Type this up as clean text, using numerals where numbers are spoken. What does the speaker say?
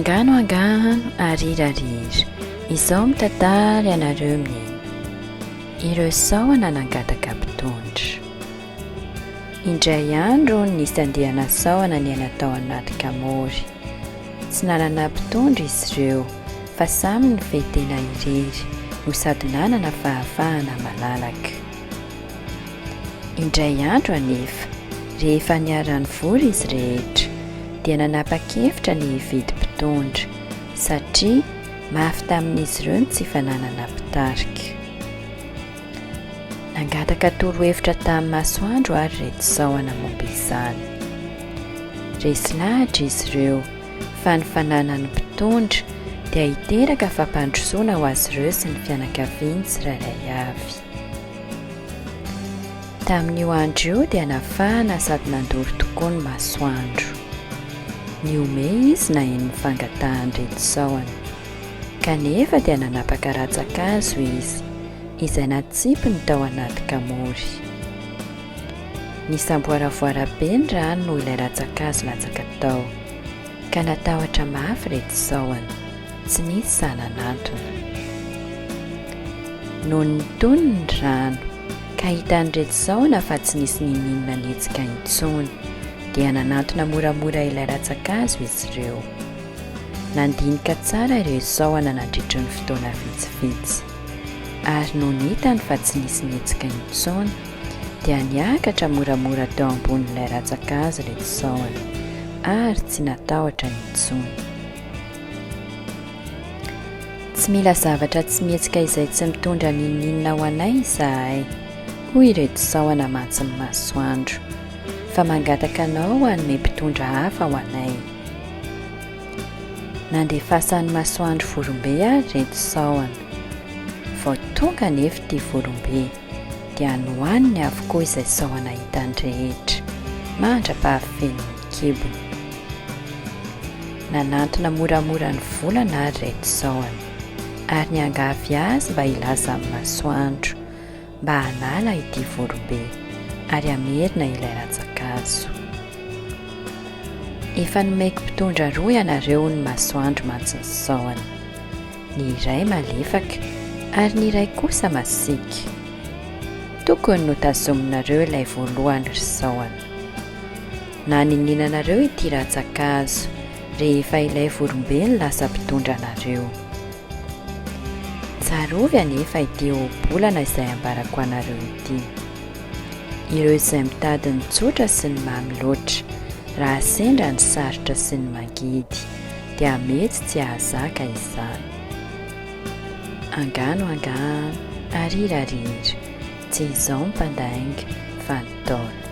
Angano arirarira, izao mitantara ianareo amin'ny ireo sahona nangataka mpitondra. Indray andro nisy andehana sahona ny tao anaty kamory. Tsy nanana mpitondra izy ireo, fa samy nifehitena irery no sady nanana fahafahana malalaka. Indray andro anefa, rehefa niarany vory izy rehetra, dia nanapa-kevitra ny hividy mpitondra satria mafy tamin'izy ireo tsy fananana mpitarika. Nangataka torohevitra tamin'ny masoandro ary reto sahona momba izany. Resy lahatra izy ireo fa ny fananany mpitondra dia hiteraka fampandrosoana ho azy ireo sy ny fianakaviany tsirairay avy. Tamin'io andro io dia nafahana sady nandory tokoa ny masoandro. Niome izy na eny fangatahany reto sahona, kanefa dia nanapaka ratsan-kazo izy, izay natsipiny tao anaty kamory. Nisamboaravoara be ny rano noho ilay ratsan-kazo latsaka tao, ka natahotra mafy reto sahona, tsy nisy sanan'antony. Noho nitony ny rano, ka hitan'ireto sahona fa tsy nisy ninona nihetsika intsony, dia nanantona moramora ilay ratsan-kazo izy ireo. Nandinika tsara ireo sahona nandritry ny fotoana vitsivitsy, ary no nitany fa tsy nisy nihetsika intsony, dia niakatra moramora teo ambonin'ilay ratsan-kazo reto sahona, ary tsy natahotra intsony. Tsy mila zavatra tsy mihetsika izay tsy mitondra ninina ho anay izahay, hoy ireto sahona mantsy ny masoandro, fa mangataka anao hanome mpitondra hafa ho anay. Nandefasan'ny masoandro vorombe ary reto sahona. Vao tonga nefa ity vorombe, dia nohaniny avokoa izay sahona hitany rehetra, mandra-pahafen'ny kibony. Nanantona moramora ny volana ary reto sahona, ary niangavy azy mba hilaza amin'ny masoandro, mba hanala ity vorombe, ary amerina ilay ratsan-kazo. Efa nomeko mpitondra roa ianareo ny masoandro mantsy ny sahona, ny iray malefaka ary ny iray kosa masiaka. Tokony no tazominareo ilay voalohany ry sahona. Na nininanareo ity ratsan-kazo rehefa ilay vorombe ny lasa mpitondra anareo. Tsarovy anefa ity obolana izay ambarako anareo ity. Ireo izay mitady ny tsotra sy ny mamy loatra, raha sendra ny sarotra sy ny mangidy, dia mety tsy ahazaka izany. Angano arirarira, tsy izao mpandainga fa ny Ntaolo.